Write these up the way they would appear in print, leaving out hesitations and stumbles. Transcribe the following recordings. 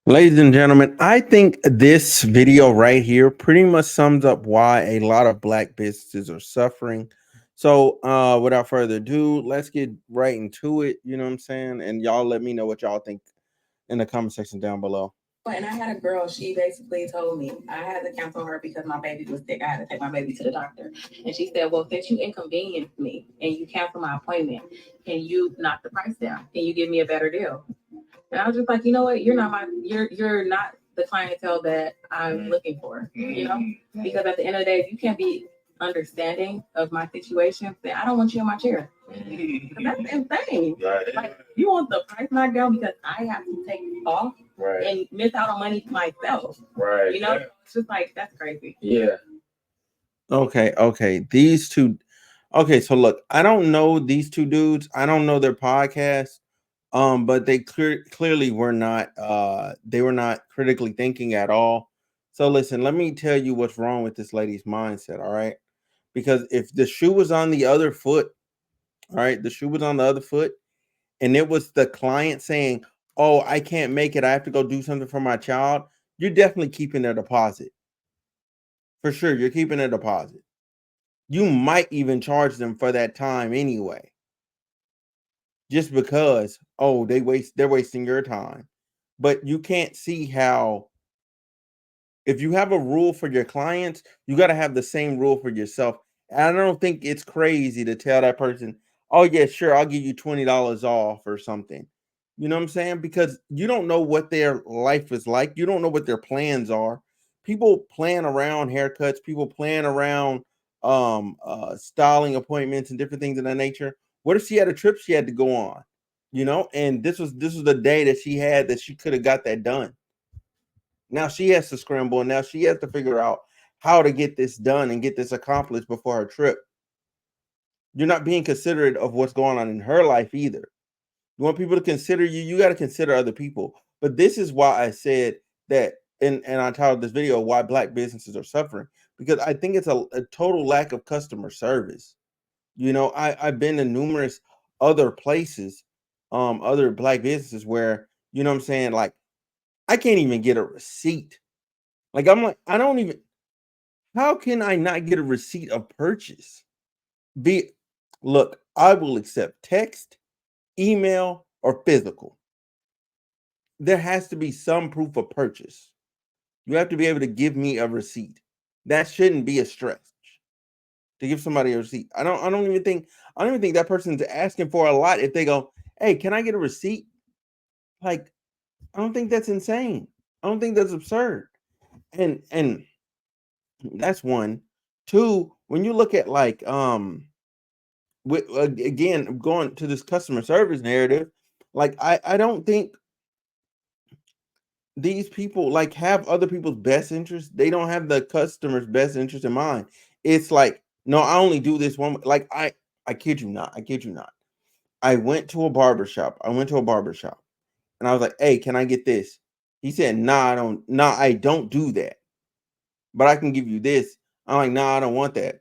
Ladies and gentlemen, I think this video right here pretty much sums up why a lot of black businesses are suffering. So, without further ado, let's get right into it. You know what I'm saying? And y'all let me know what y'all think in the comment section down below. And I had a girl, she basically told me I had to cancel her because my baby was sick. I had to take my baby to the doctor. And she said, well, since you inconvenienced me and you canceled my appointment, can you knock the price down? Can you give me a better deal? And I was just like, you know what? You're not the clientele that I'm looking for, because at the end of the day, if you can't be understanding of my situation, then I don't want you in my chair. That's insane. Like, you want the price knocked down because I have to take off and miss out on money myself. It's just like that's crazy. Yeah. Okay. These two. Okay, so look, I don't know these two dudes. I don't know their podcast. But they clearly were not they were not critically thinking at all. So listen, let me tell you what's wrong with this lady's mindset, all right? Because if the shoe was on the other foot, all right, the shoe was on the other foot, and it was the client saying, "Oh, I can't make it. I have to go do something for my child." You're definitely keeping their deposit. For sure, you're keeping a deposit. You might even charge them for that time anyway. Just because, oh, they're wasting your time. But you can't see how, if you have a rule for your clients, you got to have the same rule for yourself. And I don't think it's crazy to tell that person, oh, yeah, sure, I'll give you $20 off or something. You know what I'm saying? Because you don't know what their life is like. You don't know what their plans are. People plan around haircuts, people plan around styling appointments and different things of that nature. What if she had a trip she had to go on? And this was the day that she had that she could have got that done. Now she has to scramble, and now she has to figure out how to get this done and get this accomplished before her trip. You're not being considerate of what's going on in her life either. You want people to consider you, you got to consider other people. But this is why I said that, and I titled this video why black businesses are suffering, because I think it's a total lack of customer service. I've been to numerous other places, other black businesses where, what I'm saying, like, I can't even get a receipt. Like, I'm like, I don't even, how can I not get a receipt of purchase? Be Look, I will accept text, email, or physical. There has to be some proof of purchase. You have to be able to give me a receipt. That shouldn't be a stretch to give somebody a receipt. I don't even think that person's asking for a lot if they go, "Hey, can I get a receipt?" Like, I don't think that's insane. I don't think that's absurd. And that's one. Two, when you look at, like, again, going to this customer service narrative, like, I don't think these people like have other people's best interest. They don't have the customer's best interest in mind. It's like, no, I only do this one. Like, I kid you not. I kid you not. I went to a barber shop. And I was like, "Hey, can I get this?" He said, "Nah, I don't do that. But I can give you this." I'm like, "Nah, I don't want that."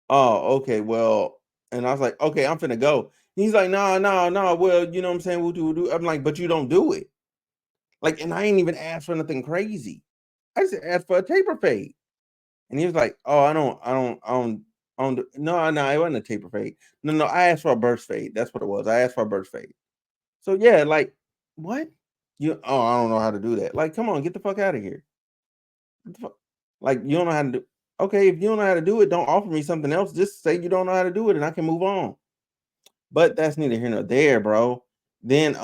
"Oh, okay, well," and I was like, "Okay, I'm finna go." He's like, "Nah, nah, nah. Well, you know what I'm saying? We'll do." I'm like, "But you don't do it." Like, and I ain't even asked for nothing crazy. I just asked for a taper fade. And he was like, "Oh, no, it wasn't a taper fade. No, I asked for a burst fade. That's what it was. I asked for a burst fade." So yeah, like, what? I don't know how to do that. Like, come on, get the fuck out of here. What the fuck? Like, you don't know how to do. Okay, if you don't know how to do it, don't offer me something else. Just say you don't know how to do it, and I can move on. But that's neither here nor there, bro. Then,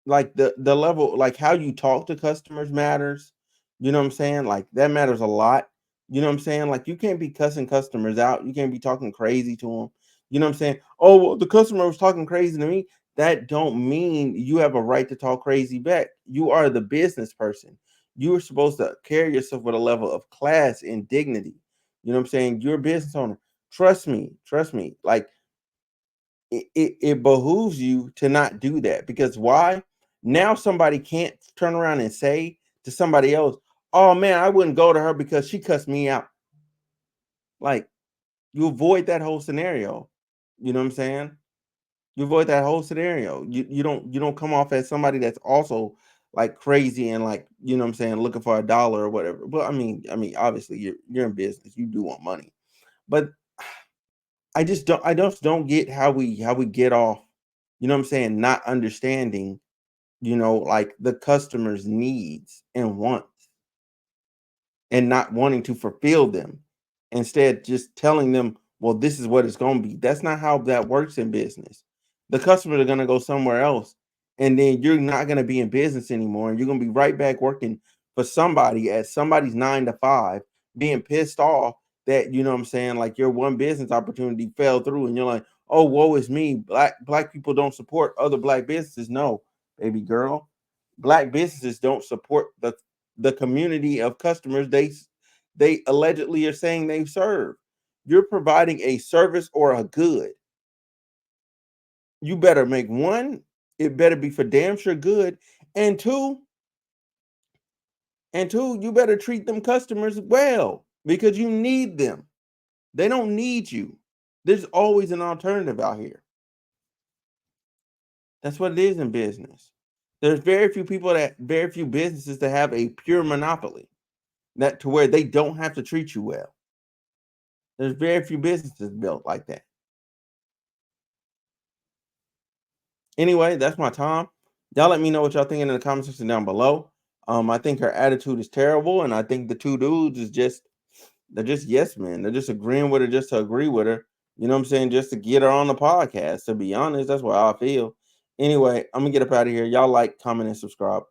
like, the level, like, how you talk to customers matters. You know what I'm saying? Like, that matters a lot. You know what I'm saying? Like, you can't be cussing customers out. You can't be talking crazy to them. You know what I'm saying? "Oh, well, the customer was talking crazy to me." That don't mean you have a right to talk crazy back. You are the business person. You are supposed to carry yourself with a level of class and dignity. You know what I'm saying? You're a business owner. Trust me. Trust me. Like, it behooves you to not do that, because why? Now somebody can't turn around and say to somebody else, "Oh man, I wouldn't go to her because she cussed me out." Like, you avoid that whole scenario. You know what I'm saying? You avoid that whole scenario. You don't come off as somebody that's also like crazy and like, you know what I'm saying, looking for a dollar or whatever. But I mean, obviously you're in business, you do want money. But I just don't get how we get off, you know what I'm saying, not understanding, like the customer's needs and wants and not wanting to fulfill them. Instead, just telling them, well, this is what it's going to be. That's not how that works in business. The customers are going to go somewhere else, and then you're not going to be in business anymore. And you're going to be right back working for somebody at somebody's 9 to 5, being pissed off that, you know what I'm saying, like your one business opportunity fell through. And you're like, oh, woe is me. Black people don't support other black businesses. No, baby girl. Black businesses don't support the community of customers they allegedly are saying they serve. You're providing a service or a good. You better make one, it better be for damn sure good. And two, you better treat them customers well because you need them. They don't need you. There's always an alternative out here. That's what it is in business. There's very few businesses that have a pure monopoly that to where they don't have to treat you well. There's very few businesses built like that. Anyway, that's my time. Y'all let me know what y'all thinking in the comment section down below. I think her attitude is terrible, and I think the two dudes is just they're just yes men. They're just agreeing with her just to agree with her. You know what I'm saying? Just to get her on the podcast. To be honest, that's what I feel. Anyway, I'm gonna get up out of here. Y'all like, comment, and subscribe.